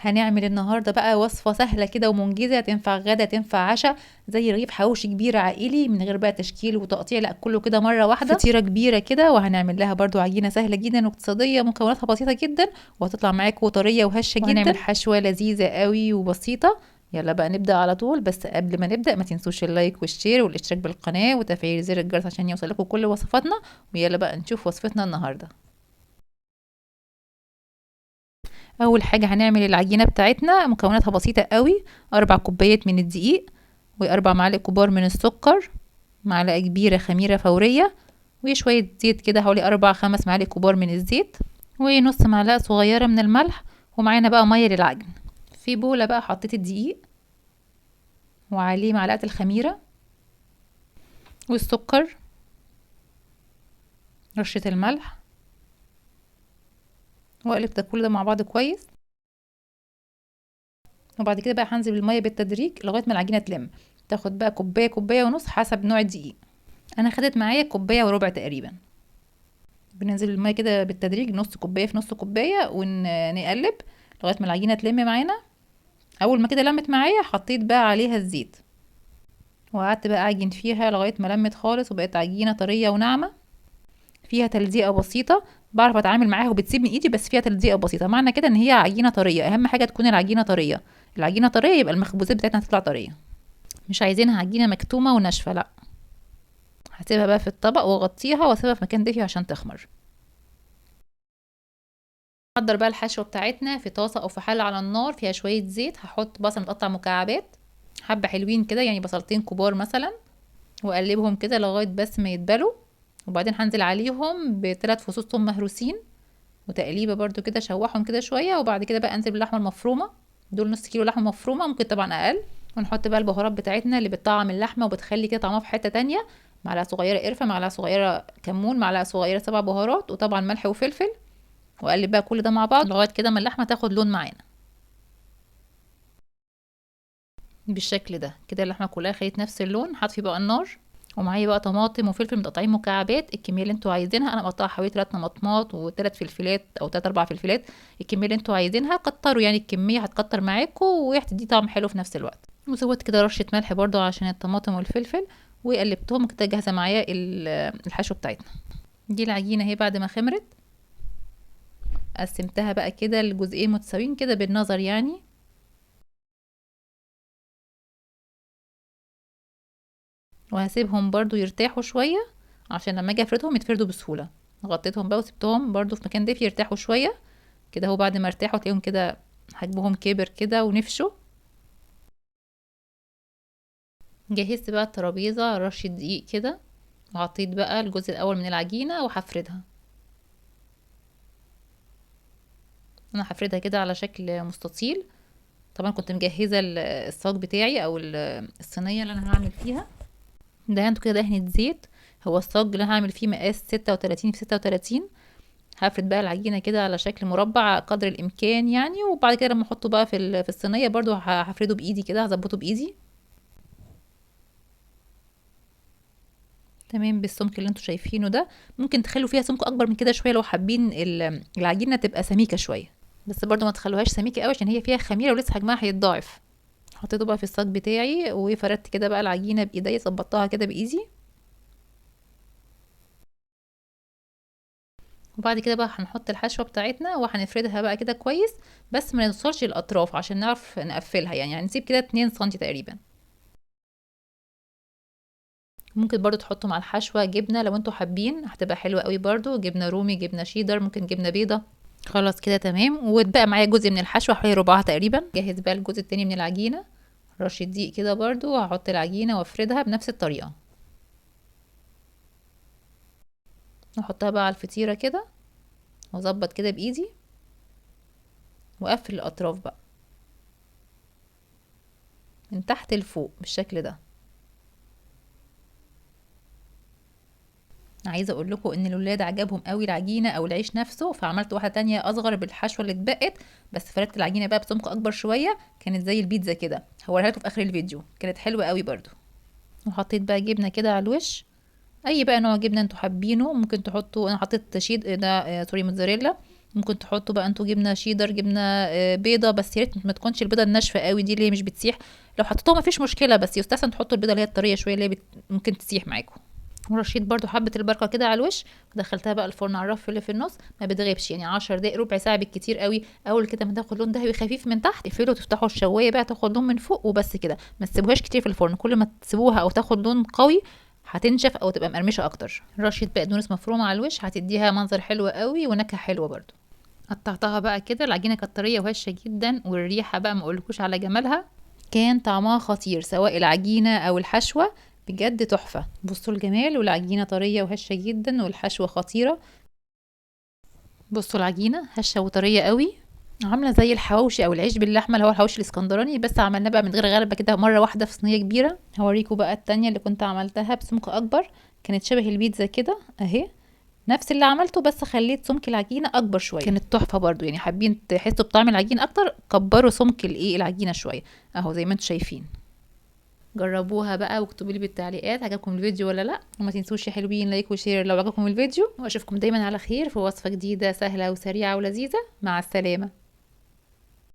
هنعمل النهارده بقى وصفة سهلة كده ومنجزة، تنفع غدا تنفع عشاء، زي رغيف حواوشي كبير عائلي من غير بقى تشكيل وتقطيع، لا كله كده مرة واحدة، فطيرة كبيرة كده. وهنعمل لها برضو عجينة سهلة جدا واقتصادية، مكوناتها بسيطة جدا وهتطلع معاكم طرية وهشة جدا. وهنعمل حشوة لذيذة قوي وبسيطة. يلا بقى نبدأ على طول، بس قبل ما نبدأ ما تنسوش اللايك والشير والاشتراك بالقناة وتفعيل زر الجرس عشان يوصل لكم كل وصفاتنا. ويلا بقى نشوف وصفتنا النهارده. اول حاجه هنعمل العجينه بتاعتنا، مكوناتها بسيطه قوي. 4 كوبايات من الدقيق، واربع معالق كبار من السكر، معلقه كبيره خميره فوريه، وشويه زيت كده حوالي 4 5 معالق كبار من الزيت، ونص معلقه صغيره من الملح. ومعانا بقى ميه للعجن. في بوله بقى حطيت الدقيق وعليه معلقه الخميره والسكر، رشه الملح، واقلب ده كل ده مع بعض كويس. وبعد كده بقى هنزل بالميه بالتدريج لغايه ما العجينه تلم، تاخد بقى كوبايه كوبايه ونص حسب نوع الدقيق. انا خدت معايا كوبايه وربع تقريبا. بننزل الميه كده بالتدريج، نص كوبايه في نص كوبايه، ونقلب لغايه ما العجينه تلم معانا. اول ما كده لمت معايا حطيت بقى عليها الزيت، وقعدت بقى اعجن فيها لغايه ما لمت خالص وبقت عجينه طريه وناعمه، فيها تلزيقه بسيطه. بعرف اتعامل معاها وبتسيب من ايدي، بس فيها تلزيقه بسيطه، معنى كده ان هي عجينه طريه. اهم حاجه تكون العجينه طريه. العجينه طريه يبقى المخبوزات بتاعتنا هتطلع طريه. مش عايزينها عجينه مكتومه وناشفه، لا. هسيبها بقى في الطبق واغطيها واسيبها في مكان دافي عشان تخمر. نحضر بقى الحشوة بتاعتنا في طاسة او في حلة على النار فيها شوية زيت. هحط بصل متقطع مكعبات، حبة حلوين كده يعني بصلتين كبار مثلا، واقلبهم كده لغاية بس ما يتبلوا. وبعدين هنزل عليهم ب3 فصوص ثوم مهروسين، وتقليبه برضو كده شوحهم كده شوية. وبعد كده بقى انزل باللحمة المفرومة، دول نص كيلو لحمة مفرومة، ممكن طبعا اقل. ونحط بقى البهارات بتاعتنا اللي بتطعم اللحمة وبتخلي كده طعمها في حتة تانية. معلقة صغيرة قرفة، معلقة صغيرة كمون، معلقة صغيرة 7 بهارات، وطبعا ملح وفلفل. واقلب بقى كل ده مع بعض لغايه كده ما اللحمه تاخد لون معانا بالشكل ده. كده اللحمه كلها خدت نفس اللون. هطفي بقى النار، ومعايا بقى طماطم وفلفل متقطعين مكعبات، الكميه اللي انتوا عايزينها. انا مقطعه حوالي 3 طماطمات و3 فلفلات او 3 4 فلفلات. الكميه اللي انتوا عايزينها كتروا، يعني الكميه هتكتر معاكم وهتدي طعم حلو في نفس الوقت. وزودت كده رشه ملح برضو عشان الطماطم والفلفل، وقلبتهم كده. جاهزه معايا الحشو بتاعتنا. دي العجينه اهي بعد ما خمرت. قسمتها بقى كده لجزئين متساويين كده بالنظر يعني، وهسيبهم برضو يرتاحوا شوية عشان لما اجي افردهم يتفردوا بسهولة. غطيتهم بقى وسبتهم برضو في مكان دافي يرتاحوا شوية كده. هو بعد ما ارتاحوا تلاقيهم كده حجمهم كبر كده ونفشوا. جهزت بقى الترابيزة، رشة دقيق كده، وحطيت بقى الجزء الاول من العجينة وهفردها. انا هفردها كده على شكل مستطيل. طبعا كنت مجهزة الصاج بتاعي او الصينية اللي انا هعمل فيها. دهنته كده دهنة زيت. هو الصاج اللي انا هعمل فيه مقاس 36 في 36. هفرد بقى العجينه كده على شكل مربع قدر الامكان يعني. وبعد كده لما احطه بقى في الصينيه برضو هفرده بايدي كده، هظبطه بايدي تمام بالسمك اللي انتوا شايفينه ده. ممكن تخلوا فيها سمك اكبر من كده شويه لو حابين العجينه تبقى سميكه شويه، بس برضو ما تخلوهاش سميكه قوي عشان هي فيها خميره ولسه حجمها هيتضاعف. حطيته بقى في الصاج بتاعي وفردت كده بقى العجينه بايدي، ظبطتها كده بايدي. وبعد كده بقى هنحط الحشوه بتاعتنا وهنفردها بقى كده كويس، بس ما نوصلش الاطراف عشان نعرف نقفلها يعني نسيب كده 2 سم تقريبا. ممكن برضو تحطوا مع الحشوة جبنة لو انتوا حابين، هتبقى حلوة قوي برضو. جبنة رومي، جبنة شيدر، ممكن جبنة بيضة. خلاص كده تمام. واتبقى معايا جزء من الحشوة حوالي ربعها تقريبا. جهز بقى الجزء التاني من العجينة. رشة دقيق كده برضو، هحط العجينة وافردها بنفس الطريقة. واحطها بقى على الفطيرة كده، واظبط كده بايدي، واقفل الاطراف بقى من تحت لفوق بالشكل ده. عايزه اقول لكم ان الولاد عجبهم قوي العجينه او العيش نفسه، فعملت واحده تانية اصغر بالحشوه اللي اتبقت، بس فردت العجينه بقى بسمك اكبر شويه، كانت زي البيتزا كده. هوريها لكم في اخر الفيديو، كانت حلوه قوي برضو. وحطيت بقى جبنه كده على الوش، اي بقى نوع جبنه انتوا حابينه ممكن تحطوا. انا حطيت سوري موتزاريلا. ممكن تحطوا بقى انتوا جبنه شيدر، جبنه بيضه، بس يا ريت ما تكونش البيضه الناشفه قوي دي اللي هي مش بتسيح. لو حطيتوها مفيش مشكله، بس يستحسن تحطوا البيضه اللي هي الطريه شويه اللي هي ممكن تسيح معاكم. ورشيت برضو حبه البركه كده على الوش، ودخلتها بقى الفرن على الرف اللي في النص. ما بتغيبش يعني 10 دقايق ربع ساعه بالكتير قوي. اول كده ما تاخد لون ذهبي خفيف من تحت اقفلوا وتفتحوا الشوايه بقى تاخد لون من فوق وبس كده. ما تسيبوهاش كتير في الفرن، كل ما تسيبوها او تاخد لون قوي هتنشف او تبقى مقرمشه اكتر. رشه بقدونس مفرومه على الوش هتديها منظر حلو قوي ونكهه حلوه برضو. قطعتها بقى كده، العجينه كانت طريه وهشه جدا، والريحه بقى ما اقولكوش على جمالها. كان طعمها خطير سواء العجينه او الحشوه، بجد تحفه. بصوا الجمال، والعجينه طريه وهشه جدا والحشوه خطيره. بصوا العجينه هشه وطريه قوي، عامله زي الحواوشي او العيش باللحمه اللي هو الحواوشي الاسكندراني، بس عملناه بقى من غير غلبه كده مره واحده في صينيه كبيره. هوريكم بقى التانية اللي كنت عملتها بسمك اكبر، كانت شبه البيتزا كده اهي، نفس اللي عملته بس خليت سمك العجينه اكبر شويه. كانت تحفه برضو، يعني حابين تحسوا بطعم العجين اكتر كبروا سمك العجينه شويه اهو زي ما انتم شايفين. جربوها بقى واكتبوا لي بالتعليقات عجبكم الفيديو ولا لا، وما تنسوش يا حلوين لايك وشير لو عجبكم الفيديو، واشوفكم دايما على خير في وصفه جديده سهله وسريعه ولذيذه. مع السلامه.